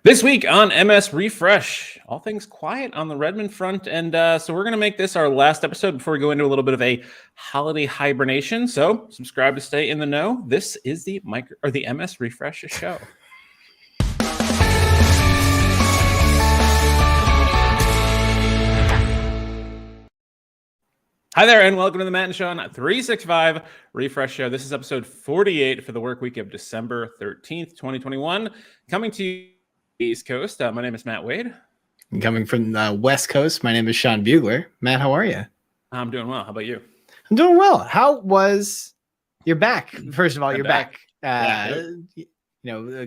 This week on MS Refresh, all things quiet on the Redmond front. And so we're going to make this our last episode before we go into a little bit of a holiday hibernation. So subscribe to stay in the know. This is the MS Refresh show. Hi there, and welcome to the Matt and Sean 365 Refresh Show. This is episode 48 for the work week of December 13th, 2021. Coming to you East Coast. My name is Matt Wade. And coming from the West Coast, my name is Sean Bugler. Matt, how are you? I'm doing well. How about you? I'm doing well. How was you're back? First of all, you're back.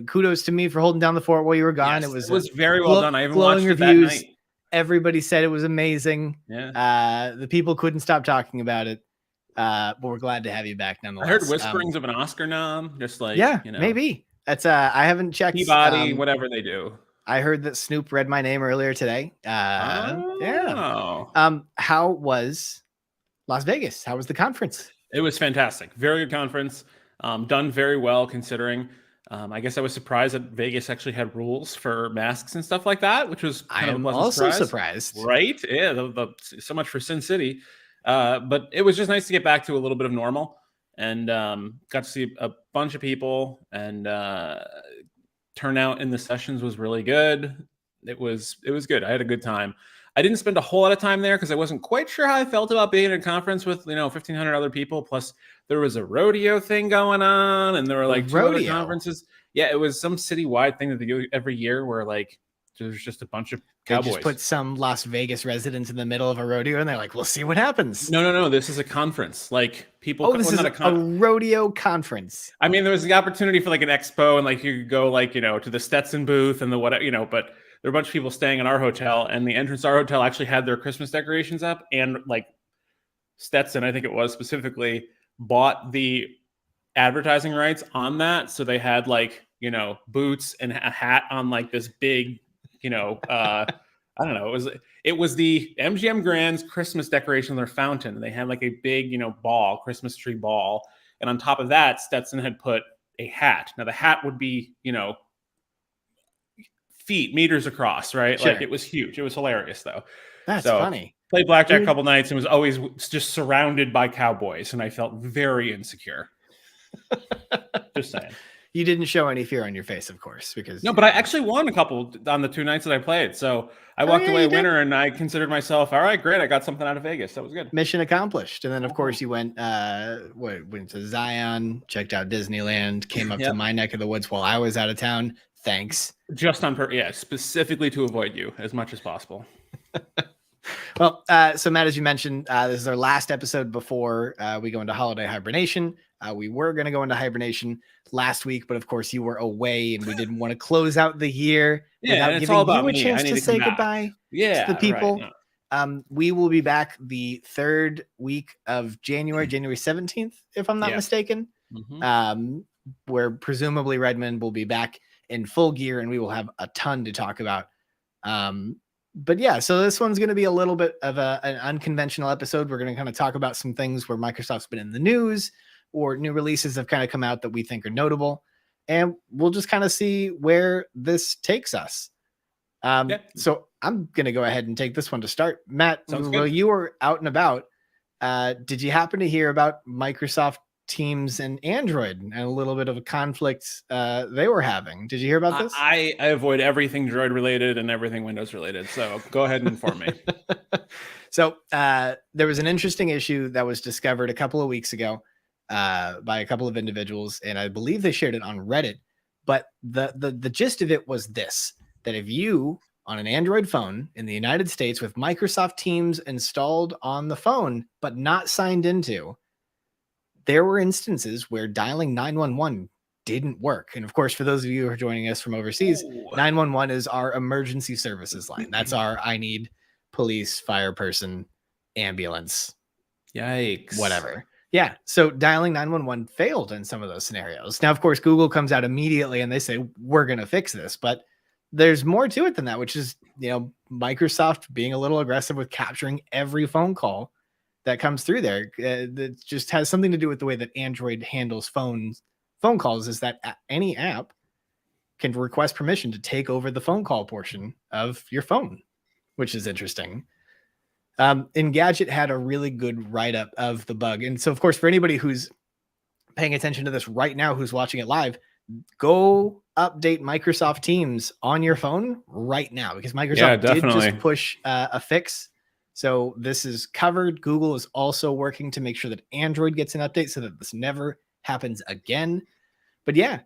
Kudos to me for holding down the fort while you were gone. Yes, it was very well done. I even glowing watched reviews. It that night. Everybody said it was amazing. Yeah. The people couldn't stop talking about it. But we're glad to have you back nonetheless. I heard whisperings of an Oscar nom, just like maybe. That's I haven't checked Peabody, whatever they do. I heard that Snoop read my name earlier today. Yeah. How was Las Vegas? How was the conference? It was fantastic. Very good conference. Done very well considering. I guess I was surprised that Vegas actually had rules for masks and stuff like that, which was kind of a pleasant surprised. Right? Yeah. So much for Sin City. But it was just nice to get back to a little bit of normal. And got to see a bunch of people, and turnout in the sessions was really good. It was good. I had a good time. I didn't spend a whole lot of time there because I wasn't quite sure how I felt about being at a conference with 1,500 other people. Plus, there was a rodeo thing going on, and there were like two other conferences. Yeah, it was some citywide thing that they do every year where like there's just a bunch of cowboys. They just put some Las Vegas residents in the middle of a rodeo, and they're like, "We'll see what happens." No. This is a conference. Like people. Oh, this is a rodeo conference. I mean, there was the opportunity for like an expo, and like you could go like to the Stetson booth and the what but there were a bunch of people staying in our hotel, and the entrance to our hotel actually had their Christmas decorations up, and like Stetson, I think it was specifically, bought the advertising rights on that, so they had like boots and a hat on like this big. I don't know. It was the MGM Grand's Christmas decoration on their fountain. They had like a big, Christmas tree ball. And on top of that, Stetson had put a hat. Now the hat would be, meters across, right? Sure. Like it was huge. It was hilarious though. That's funny. Played blackjack a couple nights and was always just surrounded by cowboys. And I felt very insecure. Just saying. You didn't show any fear on your face, of course, because no, but I actually won a couple on the 2 nights that I played. So I walked away a winner, and I considered myself, all right, great. I got something out of Vegas. That was good. Mission accomplished. And then, of course, you went to Zion, checked out Disneyland, came up to my neck of the woods while I was out of town. Thanks. Just on purpose. Yeah, specifically to avoid you as much as possible. Well, so Matt, as you mentioned, this is our last episode before we go into holiday hibernation. We were going to go into hibernation last week, but of course you were away, and we didn't want to close out the year without giving you a chance to say goodbye to the people. Right, we will be back the third week of January 17th, if I'm not mistaken. Mm-hmm. Where presumably Redmond will be back in full gear, and we will have a ton to talk about. But yeah, so this one's going to be a little bit of an unconventional episode. We're going to kind of talk about some things where Microsoft's been in the news, or new releases have kind of come out that we think are notable, and we'll just kind of see where this takes us. So I'm going to go ahead and take this one to start. Matt, while you were out and about, did you happen to hear about Microsoft Teams and Android and a little bit of a conflict they were having? Did you hear about this? I avoid everything Droid related and everything Windows related. So go ahead and inform me. So there was an interesting issue that was discovered a couple of weeks ago by a couple of individuals, and I believe they shared it on Reddit. But the gist of it was this: that if you on an Android phone in the United States with Microsoft Teams installed on the phone but not signed into, there were instances where dialing 911 didn't work. And of course, for those of you who are joining us from overseas, 911 is our emergency services line. That's our I need police, fire person, ambulance. Yikes. Whatever. Yeah. So dialing 911 failed in some of those scenarios. Now, of course, Google comes out immediately and they say, we're going to fix this. But there's more to it than that, which is, Microsoft being a little aggressive with capturing every phone call that comes through there. That just has something to do with the way that Android handles phone calls, is that any app can request permission to take over the phone call portion of your phone, which is interesting. Engadget had a really good write-up of the bug. And so, of course, for anybody who's paying attention to this right now, who's watching it live, go update Microsoft Teams on your phone right now, because Microsoft did just push a fix. So this is covered. Google is also working to make sure that Android gets an update so that this never happens again. But yeah,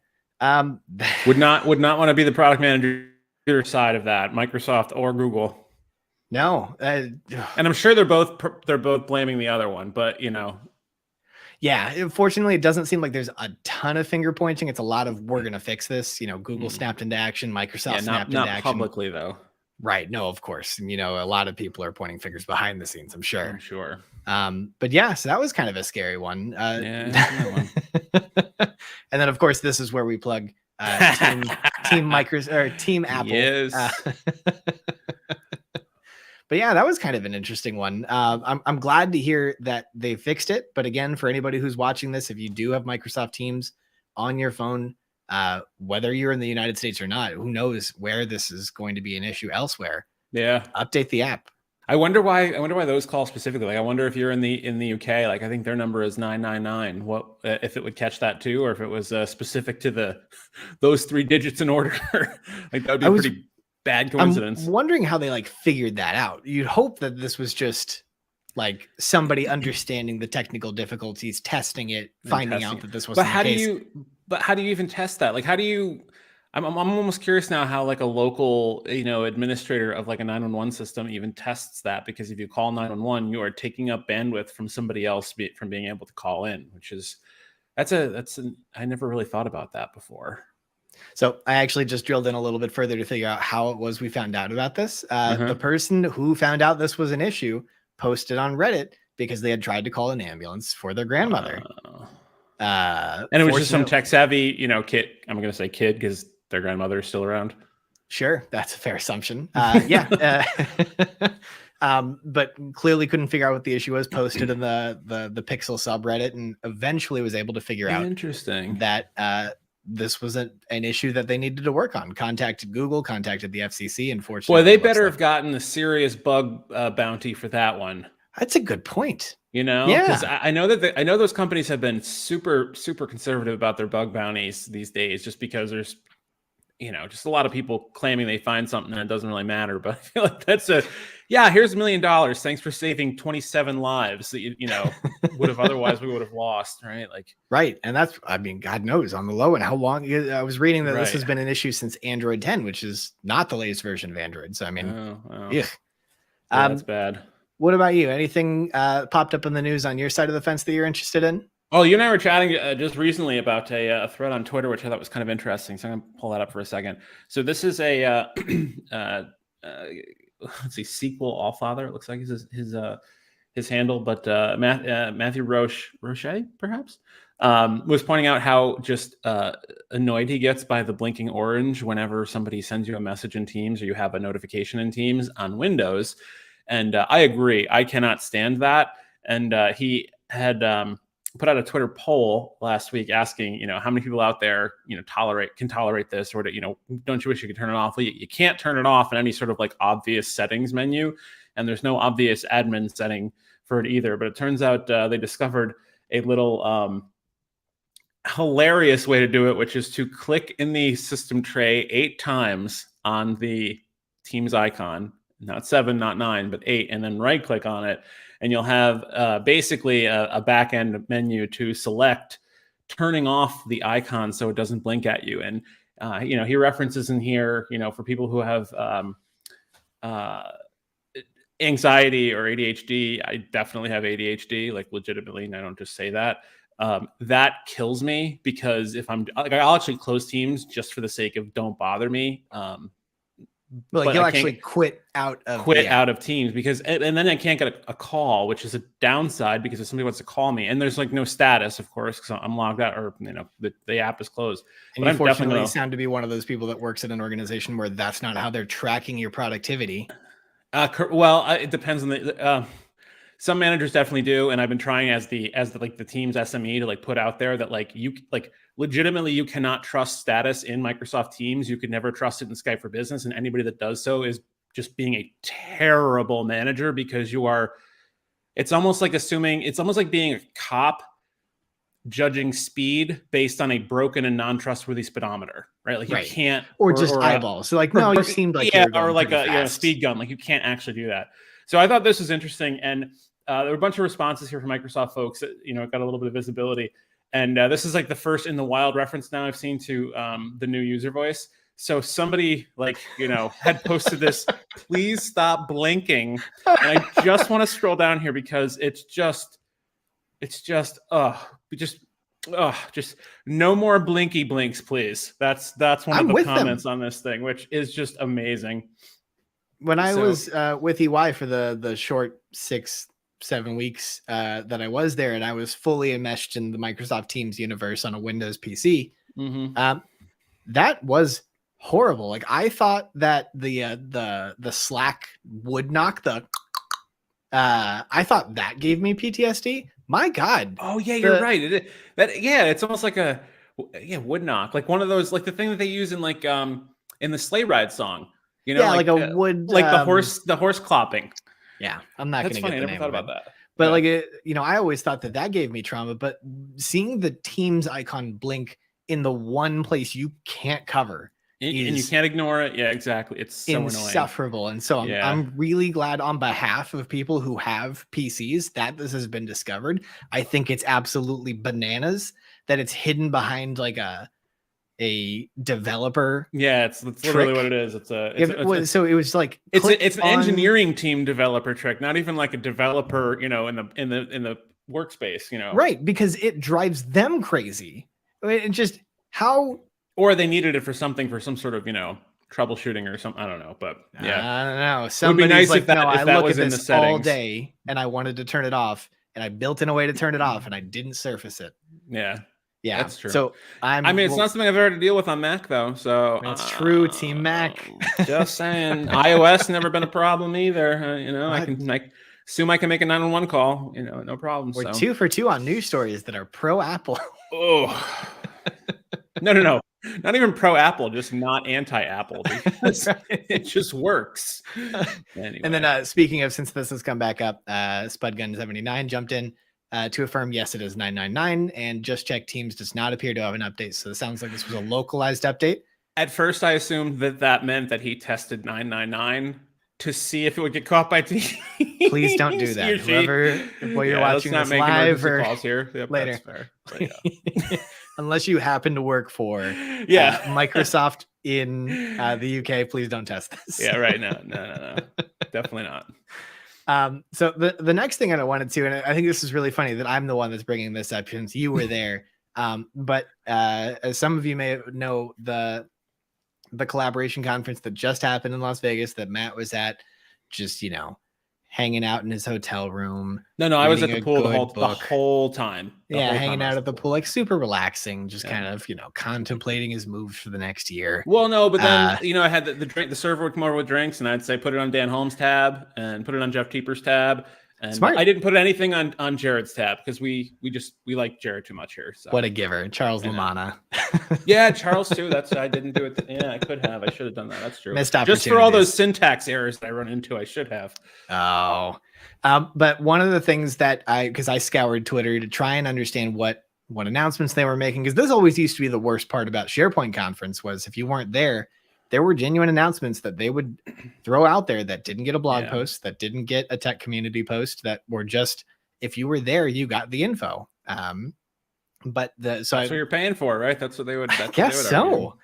would not want to be the product manager side of that, Microsoft or Google. No, and I'm sure they're both blaming the other one, but you know. Yeah, unfortunately, it doesn't seem like there's a ton of finger pointing. It's a lot of we're going to fix this. You know, Google snapped into action, Microsoft snapped into action. Not publicly, though. Right. No, of course. And, you know, a lot of people are pointing fingers behind the scenes, I'm sure. I'm sure. But yeah, so that was kind of a scary one. And then, of course, this is where we plug Team Microsoft or Team Apple. Yes. But yeah, that was kind of an interesting one. I'm glad to hear that they fixed it. But again, for anybody who's watching this, if you do have Microsoft Teams on your phone, whether you're in the United States or not, who knows where this is going to be an issue elsewhere. Yeah. Update the app. I wonder why those calls specifically. Like, I wonder if you're in the UK, like I think their number is 999. What if it would catch that too, or if it was specific to those 3 digits in order? Like that would be pretty bad coincidence. I'm wondering how they like figured that out. You'd hope that this was just like somebody understanding the technical difficulties, testing it, finding out that this wasn't the case. But how do you even test that? Like, how do you? I'm almost curious now how like a local, you know, administrator of like a 911 system even tests that, because if you call 911, you are taking up bandwidth from somebody else from being able to call in, which is I never really thought about that before. So I actually just drilled in a little bit further to figure out how it was we found out about this. The person who found out this was an issue posted on Reddit because they had tried to call an ambulance for their grandmother. And it was just some tech savvy, you know, kid. I'm going to say kid because their grandmother is still around. Sure. That's a fair assumption. Yeah. But clearly couldn't figure out what the issue was, posted in the Pixel subreddit, and eventually was able to figure out that this was an issue that they needed to work on. Contacted Google, contacted the FCC. Unfortunately, boy, they better have gotten a serious bug bounty for that one. That's a good point. You know, because I know that I know those companies have been super conservative about their bug bounties these days, just because there's, you know, just a lot of people claiming they find something and it doesn't really matter. But I feel like that's here's $1 million. Thanks for saving 27 lives that you know would have otherwise we would have lost, right? Like, right. And that's, I mean, God knows on the low end how long. I was reading that this has been an issue since Android 10, which is not the latest version of Android. So I mean, that's bad. What about you? Anything popped up in the news on your side of the fence that you're interested in? Oh, you and I were chatting just recently about a thread on Twitter, which I thought was kind of interesting. So I'm going to pull that up for a second. So this is a let's see, SQL Allfather. It looks like his handle, but Matthew Roche, perhaps, was pointing out how just annoyed he gets by the blinking orange whenever somebody sends you a message in Teams or you have a notification in Teams on Windows. And I agree. I cannot stand that. And he had put out a Twitter poll last week asking, you know, how many people out there, you know, can tolerate this, or, you know, don't you wish you could turn it off? Well, you can't turn it off in any sort of like obvious settings menu. And there's no obvious admin setting for it either. But it turns out they discovered a little hilarious way to do it, which is to click in the system tray 8 times on the Teams icon. Not 7, not 9, but 8, and then right click on it. And you'll have basically a back end menu to select turning off the icon so it doesn't blink at you. And, you know, he references in here, you know, for people who have anxiety or ADHD. I definitely have ADHD, like legitimately, and I don't just say that. That kills me, because if I'm like, I'll actually close Teams just for the sake of don't bother me. Well, like you'll actually quit out of Teams, because, and then I can't get a call, which is a downside, because if somebody wants to call me and there's like no status, of course, because I'm logged out, or, you know, the app is closed. And unfortunately, you sound to be one of those people that works at an organization where that's not how they're tracking your productivity. Well, it depends on some managers definitely do, and I've been trying as the like the team's SME to like put out there that like you like legitimately you cannot trust status in Microsoft Teams. You could never trust it in Skype for Business, and anybody that does so is just being a terrible manager, because you are. It's almost like being a cop judging speed based on a broken and non-trustworthy speedometer, right? Like you can't, or just eyeballs. So like, no, you seemed like you were going or like a speed gun. Like you can't actually do that. So I thought this was interesting, and there were a bunch of responses here from Microsoft folks that got a little bit of visibility, and this is like the first in the wild reference now I've seen to the new user voice. So somebody had posted this, please stop blinking, and I just want to scroll down here because it's just no more blinky blinks, please. That's one of the comments on this thing, which is just amazing. When I was with EY for the short 6-7 weeks that I was there, and I was fully enmeshed in the Microsoft Teams universe on a Windows PC, that was horrible. Like I thought that the Slack would knock I thought that gave me PTSD. My God. Oh yeah, you're right. It's almost like a wood knock, like one of those, like the thing that they use in like in the sleigh ride song. Like a wood, like the horse clopping. Yeah, I'm not going to get the I never name thought of about it. that. But like I always thought that gave me trauma. But seeing the Teams icon blink in the one place you can't cover, and you can't ignore it. Yeah, exactly. It's so insufferable. Annoying. And so I'm really glad on behalf of people who have PCs that this has been discovered. I think it's absolutely bananas that it's hidden behind like a developer. Yeah, it's literally what it is. So it was like it's an engineering team developer trick, not even like a developer, in the workspace, Right, because it drives them crazy. And just how, or they needed it for some sort of, troubleshooting or something. I don't know, but yeah. I don't know. Somebody's nice like, if that was in the settings all day and I wanted to turn it off and I built in a way to turn it off and I didn't surface it. Yeah. Yeah, that's true. So it's not something I've ever had to deal with on Mac though. So it's true, Team Mac. Just saying, iOS never been a problem either. I can assume I can make a 911 call. No problem. We're 2 for 2 on news stories that are pro Apple. Oh no, not even pro Apple, just not anti Apple. It just works. Anyway. And then speaking of, since this has come back up, Spudgun79 jumped in. To affirm, yes, it is 999, and Just Check Teams does not appear to have an update. So it sounds like this was a localized update. At first, I assumed that meant that he tested 999 to see if it would get caught by Teams. Please don't do that. While you're watching this live or calls here. Yep, later. That's fair. Yeah. Unless you happen to work for Microsoft in the UK, please don't test this. Yeah, right. No. Definitely not. So the next thing I wanted to, and I think this is really funny that I'm the one that's bringing this up since you were there. But as some of you may know, the collaboration conference that just happened in Las Vegas that Matt was at, just hanging out in his hotel room. No, I was at the pool the whole time. Hanging out at the pool, like super relaxing, just kind of contemplating his moves for the next year. Well, no, but then I had the drink. The server would come over with drinks, and I'd say put it on Dan Holmes' tab and put it on Jeff Teeper's tab. And Smart. I didn't put anything on Jared's tab because we like Jared too much here. So. What a giver, Charles Lamanna. Yeah, Charles too. I didn't do it. Yeah, I could have. I should have done that. That's true. Missed opportunities. Just for all those syntax errors that I run into, I should have. Oh, but one of the things that because I scoured Twitter to try and understand what announcements they were making, because this always used to be the worst part about SharePoint Conference was if you weren't there were genuine announcements that they would throw out there that didn't get a blog post, that didn't get a tech community post, that were just, if you were there, you got the info. But that's what you're paying for, right? That's what they would. I guess so.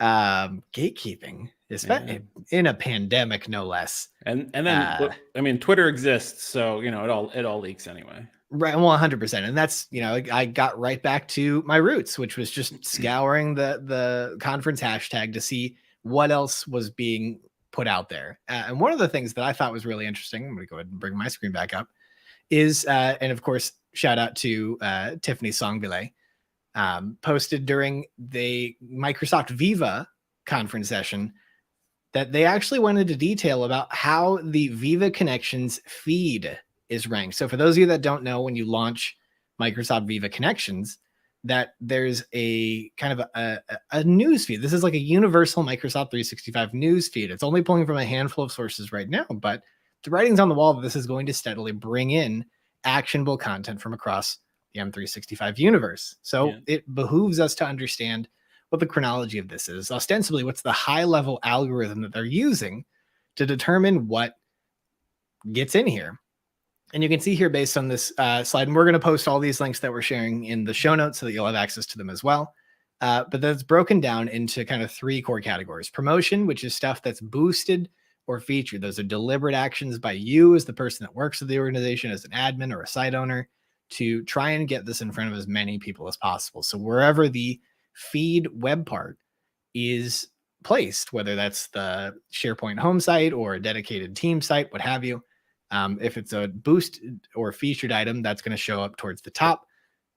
Gatekeeping, especially in a pandemic, no less. And then Twitter exists, so it all leaks anyway. Right, well, 100%, and that's I got right back to my roots, which was just scouring the conference hashtag to see what else was being put out there. And one of the things that I thought was really interesting, I'm going to go ahead and bring my screen back up, is, and of course, shout out to Tiffany Songville, posted during the Microsoft Viva conference session that they actually went into detail about how the Viva Connections feed is ranked. So for those of you that don't know, when you launch Microsoft Viva Connections, that there's a kind of a news feed. This is like a universal Microsoft 365 news feed. It's only pulling from a handful of sources right now, but the writing's on the wall that this is going to steadily bring in actionable content from across the M365 universe. So it behooves us to understand what the chronology of this is. Ostensibly, what's the high-level algorithm that they're using to determine what gets in here. And you can see here based on this slide, and we're going to post all these links that we're sharing in the show notes so that you'll have access to them as well. But that's broken down into kind of 3 core categories. Promotion, which is stuff that's boosted or featured. Those are deliberate actions by you as the person that works with the organization, as an admin or a site owner, to try and get this in front of as many people as possible. So wherever the feed web part is placed, whether that's the SharePoint home site or a dedicated team site, what have you, if it's a boost or featured item, that's going to show up towards the top.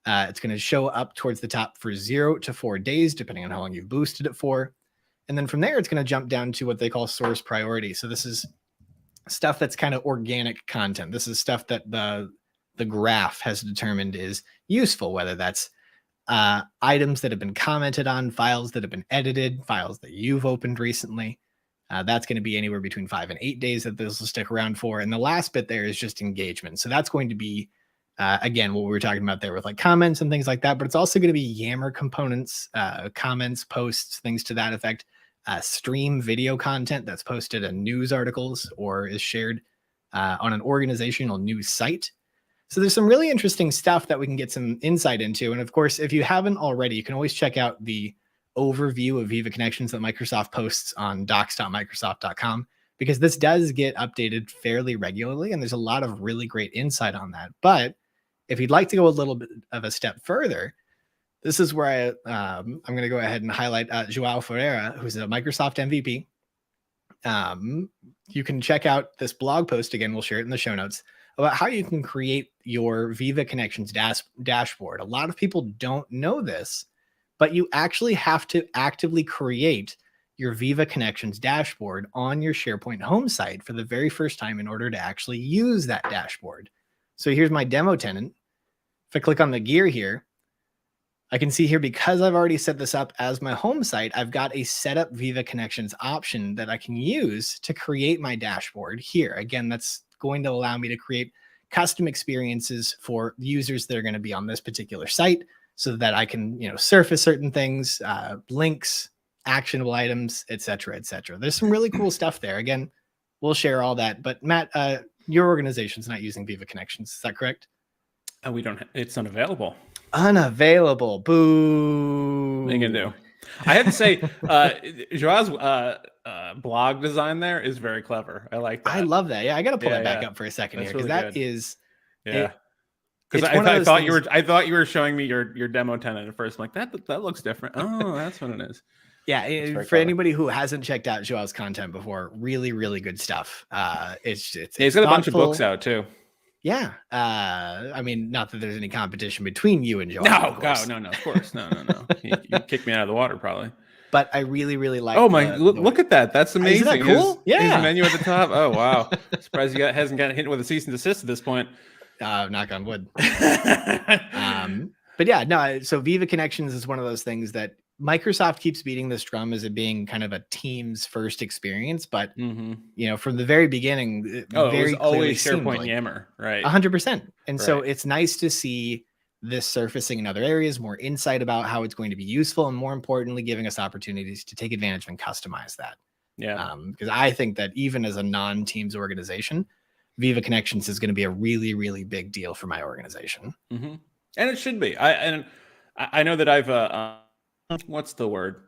It's going to show up towards the top for 0 to 4 days, depending on how long you've boosted it for. And then from there, it's going to jump down to what they call source priority. So this is stuff that's kind of organic content. This is stuff that the graph has determined is useful, whether that's items that have been commented on, files that have been edited, files that you've opened recently. That's going to be anywhere between 5 and 8 days that this will stick around for. And the last bit there is just engagement. So that's going to be, again, what we were talking about there with like comments and things like that, but it's also going to be Yammer components, comments, posts, things to that effect, stream video content that's posted in news articles or is shared on an organizational news site. So there's some really interesting stuff that we can get some insight into. And of course, if you haven't already, you can always check out the overview of Viva Connections that Microsoft posts on docs.microsoft.com, because this does get updated fairly regularly. And there's a lot of really great insight on that. But if you'd like to go a little bit of a step further, this is where I'm going to go ahead and highlight João Ferreira, who's a Microsoft MVP. You can check out this blog post. Again, we'll share it in the show notes about how you can create your Viva Connections dashboard. A lot of people don't know this, but you actually have to actively create your Viva Connections dashboard on your SharePoint home site for the very first time in order to actually use that dashboard. So here's my demo tenant. If I click on the gear here, I can see here, because I've already set this up as my home site, I've got a setup Viva Connections option that I can use to create my dashboard here. Again, that's going to allow me to create custom experiences for users that are going to be on this particular site so that I can, surface certain things, links, actionable items, et cetera, et cetera. There's some really cool stuff there. Again, we'll share all that. But Matt, your organization's not using Viva Connections. Is that correct? We don't. It's unavailable. Unavailable. Boo. What are you gonna do? I have to say, Joao's blog design there is very clever. I like that. I love that. Yeah, I got to pull that back up for a second here, because really that is. Yeah. Because I thought you were showing me your demo tenant at first. I'm like, that looks different. Oh, that's what it is. Yeah, for anybody who hasn't checked out Joao's content before, really, really good stuff. He's got a bunch of books out too. Yeah. I mean, not that there's any competition between you and Joao. No, of course. No. You kicked me out of the water, probably. But I really, really like. Oh my! Look at that. That's amazing. Isn't that cool? His menu at the top. Oh wow! Surprised he hasn't gotten hit with a cease and desist at this point. Knock on wood. But yeah, no. So Viva Connections is one of those things that Microsoft keeps beating this drum as it being kind of a team's first experience, but from the very beginning, it was always SharePoint Yammer, right? 100%. And so it's nice to see this surfacing in other areas, more insight about how it's going to be useful, and more importantly, giving us opportunities to take advantage of and customize that. Yeah. Because I think that even as a non-Teams organization, Viva Connections is going to be a really, really big deal for my organization. Mm-hmm. And it should be. I know that I've what's the word?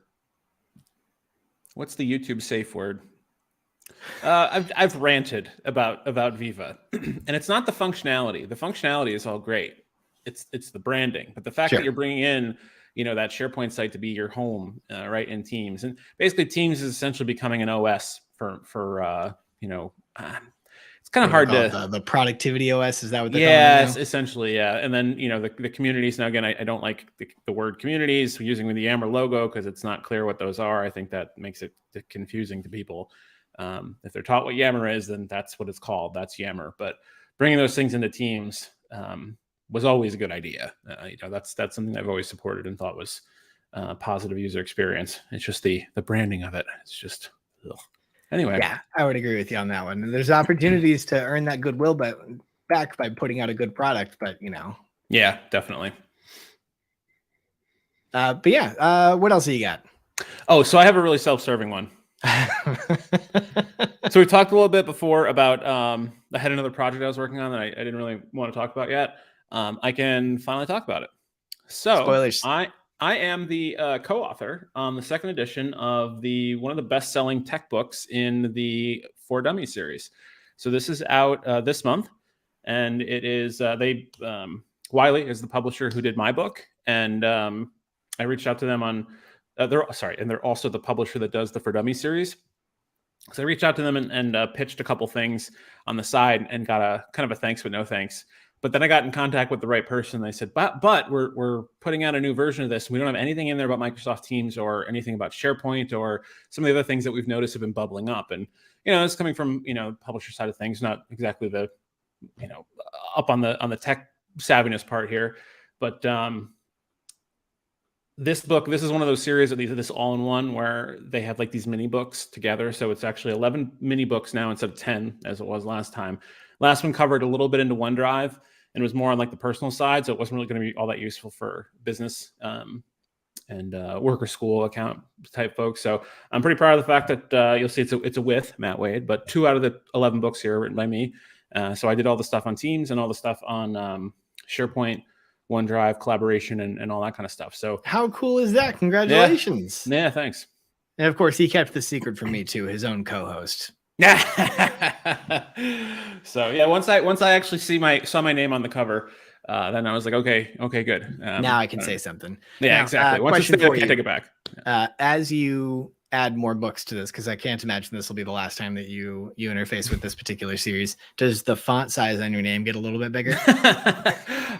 What's the YouTube safe word? I've ranted about Viva, and it's not the functionality. The functionality is all great. It's the branding, but the fact that you're bringing in, that SharePoint site to be your home, right, in Teams, and basically Teams is essentially becoming an OS for it's kind of hard to the productivity OS. Is that what they're calling it? Essentially, yeah. And then the communities. Now again, I don't like the word communities using the Yammer logo because it's not clear what those are. I think that makes it confusing to people. If they're taught what Yammer is, then that's what it's called. That's Yammer. But bringing those things into teams was always a good idea. That's something I've always supported and thought was positive user experience. It's just the branding of it. It's just, ugh. Anyway. Yeah, I would agree with you on that one. There's opportunities to earn that goodwill back by putting out a good product, but Yeah, definitely. But yeah, what else do you got? Oh, so I have a really self-serving one. So we talked a little bit before about I had another project I was working on that I didn't really want to talk about yet. I can finally talk about it. So spoilers. I am the co-author on the second edition of one of the best-selling tech books in the For Dummies series. So this is out this month, and it is Wiley is the publisher who did my book, and I reached out to them on they're also the publisher that does the For Dummies series. So I reached out to them and pitched a couple things on the side and got a kind of a thanks but no thanks. But then I got in contact with the right person. They said, but we're putting out a new version of this. We don't have anything in there about Microsoft Teams or anything about SharePoint or some of the other things that we've noticed have been bubbling up. And it's coming from publisher side of things, not exactly the up on the tech savviness part here, but this is one of those series of this all-in-one where they have like these mini books together. So it's actually 11 mini books now instead of 10 as it was last time. Last one covered a little bit into OneDrive and was more on like the personal side. So it wasn't really going to be all that useful for business and work or school account type folks. So I'm pretty proud of the fact that you'll see it's a with Matt Wade, but 2 out of the 11 books here are written by me. So I did all the stuff on Teams and all the stuff on SharePoint, OneDrive, collaboration, and all that kind of stuff. So how cool is that? Congratulations. Yeah, thanks. And of course, he kept the secret from me too, his own co-host. So yeah, once I actually saw my name on the cover, then I was like, okay, good. Now I can say something. Yeah, now, exactly. Once question I can't take it back. As you add more books to this, because I can't imagine this will be the last time that you interface with this particular series, does the font size on your name get a little bit bigger?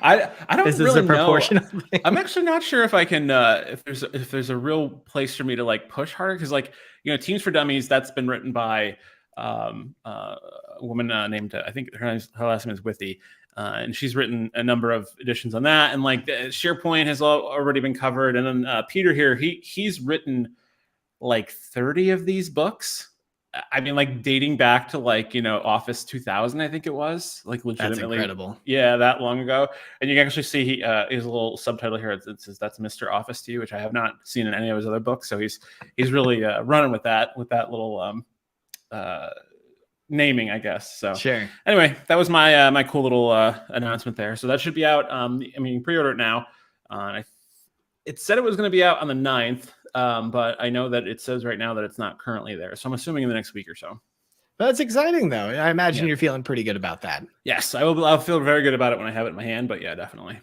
I don't is really this a proportional know. thing? I'm actually not sure if I can if there's a real place for me to like push harder, because like Teams for Dummies, that's been written by a woman named I think her last name is Withy. And she's written a number of editions on that, and like SharePoint has already been covered, and then Peter here, he's written like 30 of these books. I mean, like dating back to like Office 2000, I think it was, like legitimately. That's incredible. Yeah, that long ago. And you can actually see he his little subtitle here. It says "That's Mr. Office to You," which I have not seen in any of his other books. So he's really running with that little naming, I guess. So sure. Anyway, that was my my cool little announcement there. So that should be out. I mean, pre-order it now. It said it was going to be out on the 9th, but I know that it says right now that it's not currently there. So I'm assuming in the next week or so. That's exciting, though. I imagine you're feeling pretty good about that. Yes, I'll feel very good about it when I have it in my hand. But yeah, definitely.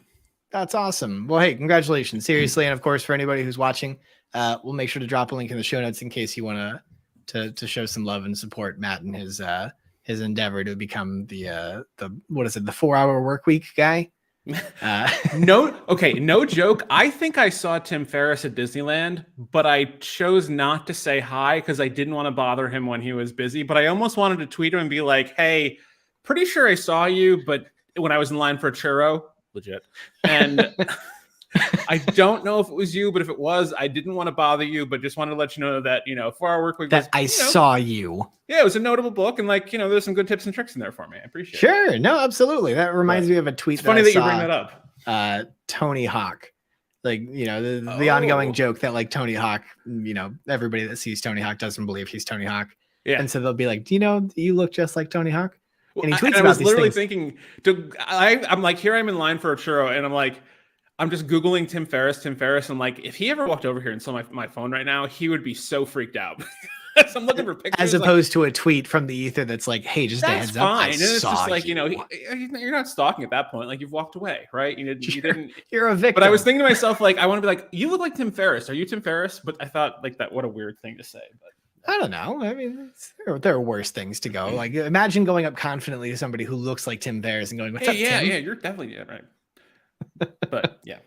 That's awesome. Well, hey, congratulations, seriously, and of course, for anybody who's watching, we'll make sure to drop a link in the show notes in case you want to show some love and support Matt and his endeavor to become the 4-hour work week guy. No joke. I think I saw Tim Ferriss at Disneyland, but I chose not to say hi because I didn't want to bother him when he was busy. But I almost wanted to tweet him and be like, "Hey, pretty sure I saw you, but when I was in line for a churro, legit." And I don't know if it was you, but if it was, I didn't want to bother you, but just wanted to let you know that 4-hour work week. That I saw you. Yeah, it was a notable book, and there's some good tips and tricks in there for me. I appreciate it. Sure, no, absolutely. That reminds me of a tweet. It's funny that you bring that up. Tony Hawk, the ongoing joke that like Tony Hawk, everybody that sees Tony Hawk doesn't believe he's Tony Hawk. Yeah, and so they'll be like, "Do you look just like Tony Hawk?" And he tweets I about was these literally things. thinking, I'm like, here I'm in line for a churro, and I'm just Googling Tim Ferriss. And like, if he ever walked over here and saw my phone right now, he would be so freaked out. So I'm looking for pictures. As opposed to a tweet from the ether that's like, hey, just a heads up. Fine. And it's just like, you're not stalking at that point. Like, you've walked away, right? You didn't. You're a victim. But I was thinking to myself, like, I want to be like, you look like Tim Ferriss. Are you Tim Ferriss? But I thought, like, what a weird thing to say. But I don't know. I mean, there are worse things to go. Like, imagine going up confidently to somebody who looks like Tim Ferriss and going, "What's up, Tim?" Yeah, you're definitely right. But yeah.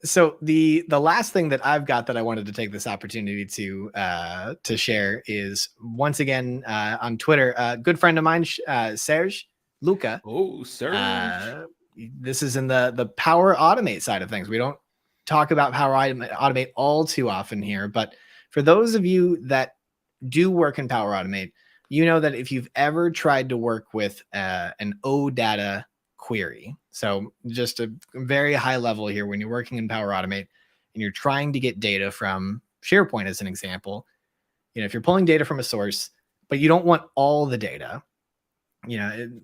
So the last thing that I've got that I wanted to take this opportunity to share is once again on Twitter, a good friend of mine, Serge, Luca. Oh, Surge. This is in the Power Automate side of things. We don't talk about Power Automate all too often here, but for those of you that do work in Power Automate, you know that if you've ever tried to work with an ODATA query, so just a very high level here, when you're working in Power Automate and you're trying to get data from SharePoint as an example, if you're pulling data from a source, but you don't want all the data,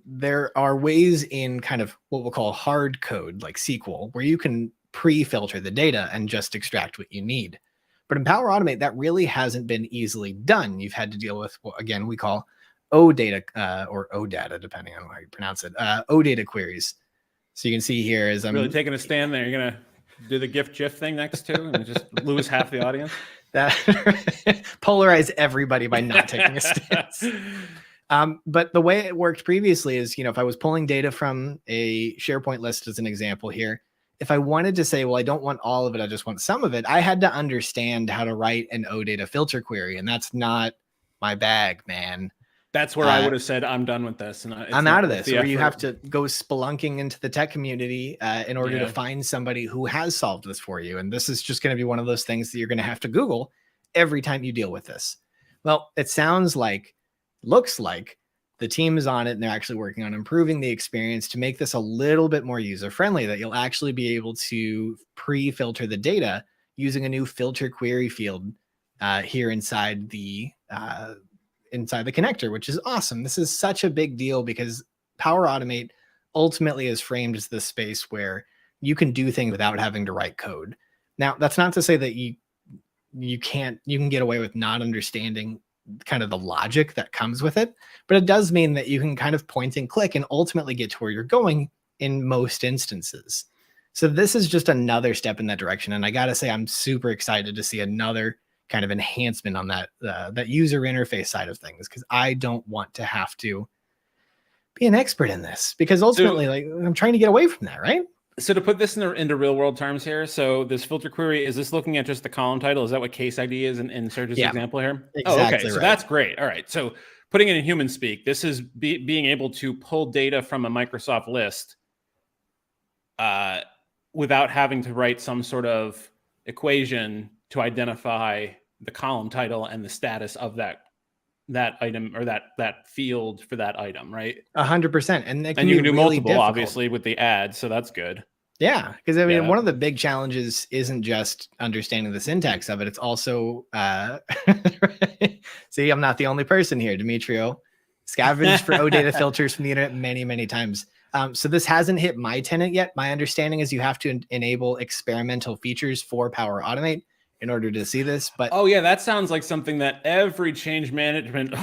there are ways in kind of what we'll call hard code, like SQL, where you can pre-filter the data and just extract what you need. But in Power Automate, that really hasn't been easily done. You've had to deal with what, again, we call OData or OData, depending on how you pronounce it, OData queries. So you can see here is I'm really taking a stand there. You're going to do the GIF thing next to and just lose half the audience. That polarize everybody by not taking a stance. But the way it worked previously is, if I was pulling data from a SharePoint list as an example here, if I wanted to say, well, I don't want all of it, I just want some of it, I had to understand how to write an OData filter query. And that's not my bag, man. That's where I would have said, I'm done with this. And I'm out of this. Or you have to go spelunking into the tech community in order to find somebody who has solved this for you. And this is just going to be one of those things that you're going to have to Google every time you deal with this. Well, it looks like the team is on it and they're actually working on improving the experience to make this a little bit more user-friendly, that you'll actually be able to pre-filter the data using a new filter query field here inside the connector, which is awesome. This is such a big deal because Power Automate ultimately is framed as this space where you can do things without having to write code. Now, that's not to say that you can get away with not understanding kind of the logic that comes with it, but it does mean that you can kind of point and click and ultimately get to where you're going in most instances. So this is just another step in that direction. And I got to say, I'm super excited to see another kind of enhancement on that user interface side of things, because I don't want to have to be an expert in this, because ultimately, I'm trying to get away from that, right? So to put this into real world terms here, so this filter query, is this looking at just the column title? Is that what case ID is in Serge's example here? Exactly. Okay. So that's great. All right. So putting it in human speak, this is being able to pull data from a Microsoft list without having to write some sort of equation to identify the column title and the status of that item or that field for that item, right? 100%. And you can do really multiple, difficult, obviously, with the add, so that's good. Yeah, because I mean, one of the big challenges isn't just understanding the syntax of it. It's also, see, I'm not the only person here, Demetrio. Scavenged for OData filters from the internet many, many times. So this hasn't hit my tenant yet. My understanding is you have to enable experimental features for Power Automate in order to see this. But oh yeah, that sounds like something that every change management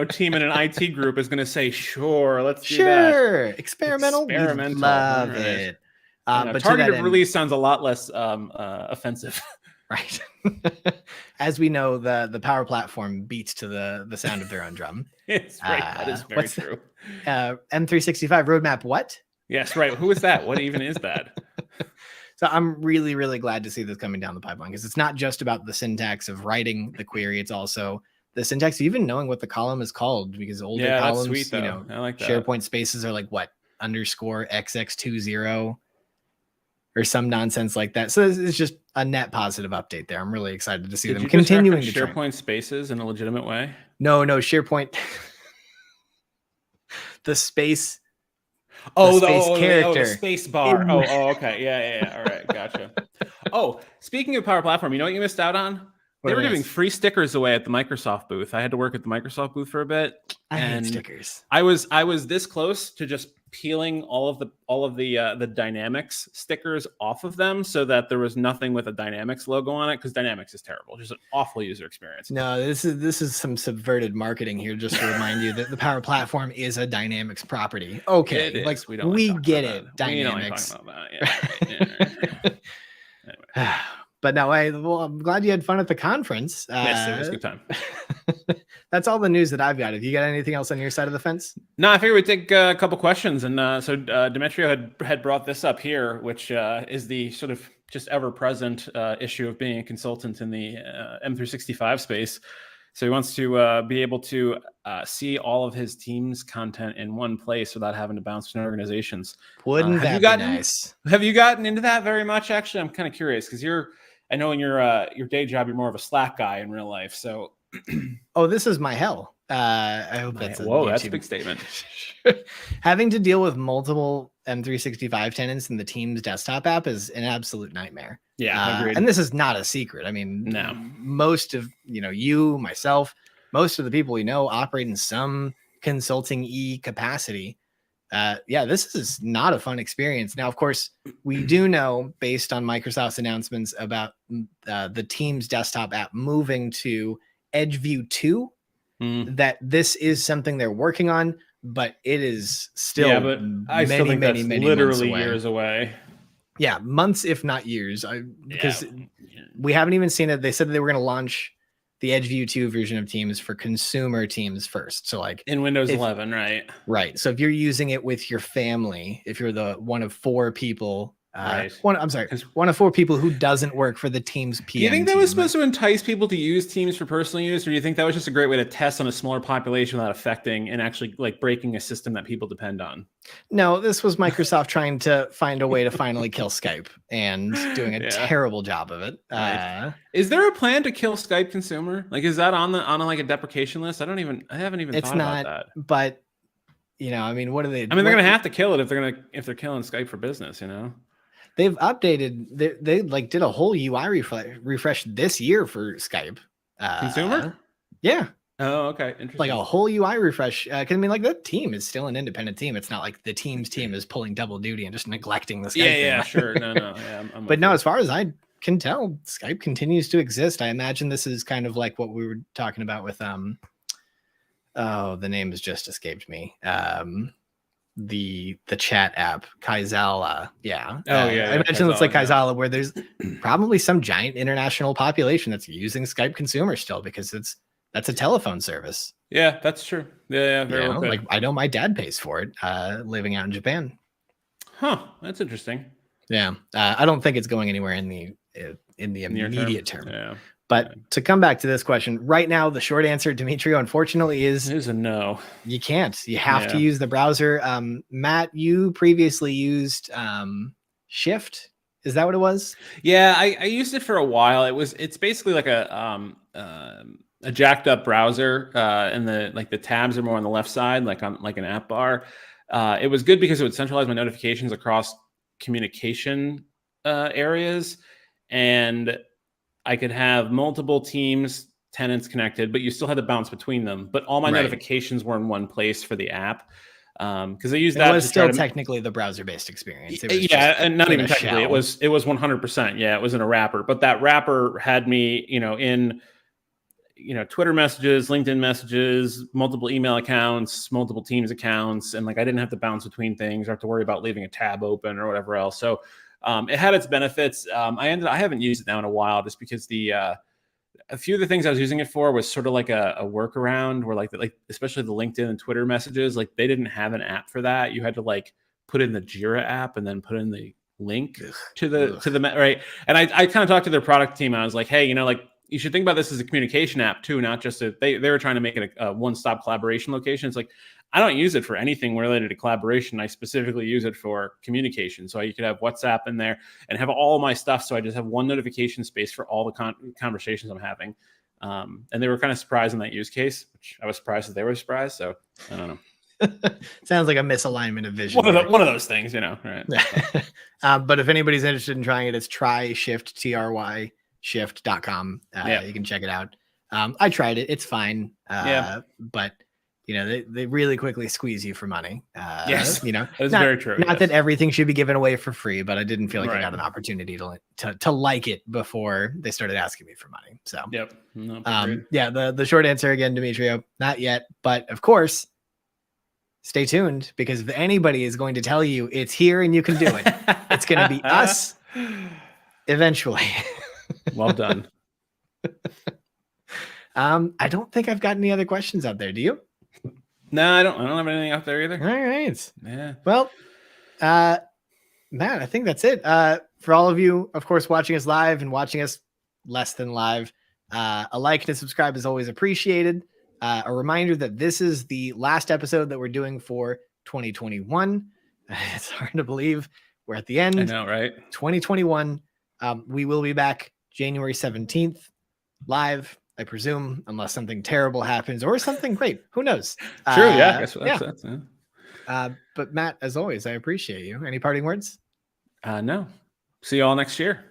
team in an IT group is going to say, sure, let's do that. Sure, experimental. Love it. But targeted release sounds a lot less offensive. Right. As we know, the Power Platform beats to the sound of their own drum. It's right. That is very true. M365 roadmap. What? Yes, right. Who is that? What even is that? So I'm really, really glad to see this coming down the pipeline, because it's not just about the syntax of writing the query. It's also the syntax of even knowing what the column is called, because older columns, that's sweet, though. I like that. SharePoint spaces are like what, _XX20 or some nonsense like that. So it's just a net positive update there. I'm really excited to see them continuing to SharePoint spaces in a legitimate way. No, SharePoint. The space. The space bar. Okay. Yeah. All right. Gotcha. Speaking of Power Platform, you know what you missed out on? They were giving free stickers away at the Microsoft booth. I had to work at the Microsoft booth for a bit. I hate stickers. I was this close to just peeling all of the Dynamics stickers off of them, so that there was nothing with a Dynamics logo on it, because Dynamics is terrible. Just an awful user experience. No, this is some subverted marketing here, just to remind you that the Power Platform is a Dynamics property. Okay, like we get it. Dynamics. We don't like talking about that. Yeah. Anyway. But no, I'm glad you had fun at the conference. Yes, it was a good time. That's all the news that I've got. Have you got anything else on your side of the fence? No, I figured we'd take a couple questions. And so Demetrio had brought this up here, which is the sort of just ever-present issue of being a consultant in the M365 space. So he wants to be able to see all of his team's content in one place without having to bounce between organizations. Wouldn't that be nice? Have you gotten into that very much? Actually, I'm kind of curious because I know in your day job, you're more of a Slack guy in real life. So, oh, this is my hell. I hope that's that's a big statement. Having to deal with multiple M365 tenants in the Teams desktop app is an absolute nightmare. Yeah, agreed. And this is not a secret. I mean, no, most of you, myself, most of the people we know operate in some consulting capacity. This is not a fun experience. Now, of course, we do know based on Microsoft's announcements about the Teams desktop app moving to Edge View 2, that this is something they're working on, but it is still but I still think that's literally years away. Yeah, months, if not years, because we haven't even seen it. They said that they were going to launch the Edge View 2 version of Teams for consumer Teams first. So like in Windows 11, right? Right. So if you're using it with your family, if you're the one of four people, one of four people who doesn't work for the Teams PM. Do you think that was supposed to entice people to use Teams for personal use, or do you think that was just a great way to test on a smaller population without affecting and actually like breaking a system that people depend on? No, this was Microsoft trying to find a way to finally kill Skype and doing a terrible job of it. Right. Is there a plan to kill Skype consumer? Like, is that on like a deprecation list? I haven't even thought about that. But I mean, what are they? I mean, they're going to have to kill it if they're killing Skype for business, They've updated. They like did a whole UI refresh this year for Skype. Consumer? Yeah. Oh, okay. Interesting. Like a whole UI refresh. Because I mean, like that team is still an independent team. It's not like the Teams team is pulling double duty and just neglecting the Skype thing. Yeah, sure. No. Yeah, but no, as far as I can tell, Skype continues to exist. I imagine this is kind of like what we were talking about with the name has just escaped me. The chat app Kaizala. I imagine it's like Kaizala, where there's probably some giant international population that's using Skype consumer still, because that's a telephone service. Yeah, that's true. Yeah, very well. Like I know my dad pays for it, living out in Japan. Huh, that's interesting. Yeah, I don't think it's going anywhere in the immediate term. Yeah. But to come back to this question, right now, the short answer, Demetrio, unfortunately, is a no. You can't. You have to use the browser. Matt, you previously used Shift. Is that what it was? Yeah, I used it for a while. It's basically like a jacked up browser, and the tabs are more on the left side, like on like an app bar. It was good because it would centralize my notifications across communication areas, and I could have multiple Teams tenants connected, but you still had to bounce between them. But all my notifications were in one place for the app, because I used that. It was still technically the browser-based experience. It was and not even technically. It was 100%. Yeah, it was in a wrapper, but that wrapper had me, in Twitter messages, LinkedIn messages, multiple email accounts, multiple Teams accounts, and like I didn't have to bounce between things or have to worry about leaving a tab open or whatever else. So it had its benefits. I haven't used it now in a while, just because a few of the things I was using it for was sort of like a workaround, where like especially the LinkedIn and Twitter messages, like they didn't have an app for that. You had to like put in the Jira app and then put in the link to the right. And I kind of talked to their product team. I was like, hey, like you should think about this as a communication app too, not just they were trying to make it a one-stop collaboration location. It's like, I don't use it for anything related to collaboration. I specifically use it for communication. So you could have WhatsApp in there and have all my stuff. So I just have one notification space for all the conversations I'm having. And they were kind of surprised in that use case, which I was surprised that they were surprised. So I don't know. Sounds like a misalignment of vision. One of those things, right? But if anybody's interested in trying it, it's try shift.com. You can check it out. I tried it. It's fine. But they really quickly squeeze you for money. Yes, that's not, very true. Not that everything should be given away for free, but I didn't feel like I got an opportunity to like it before they started asking me for money. So, yep. The short answer again, Demetrio, not yet. But of course, stay tuned, because if anybody is going to tell you it's here and you can do it, it's going to be us eventually. Well done. I don't think I've got any other questions out there. Do you? No, I don't have anything out there either. All right. Yeah. Well, Matt, I think that's it. For all of you, of course, watching us live and watching us less than live, A like and a subscribe is always appreciated. A reminder that this is the last episode that we're doing for 2021. It's hard to believe we're at the end. I know, right? 2021. We will be back January 17th live, I presume, unless something terrible happens or something great. Who knows? True. Yeah. I guess that's But Matt, as always, I appreciate you. Any parting words? No. See you all next year.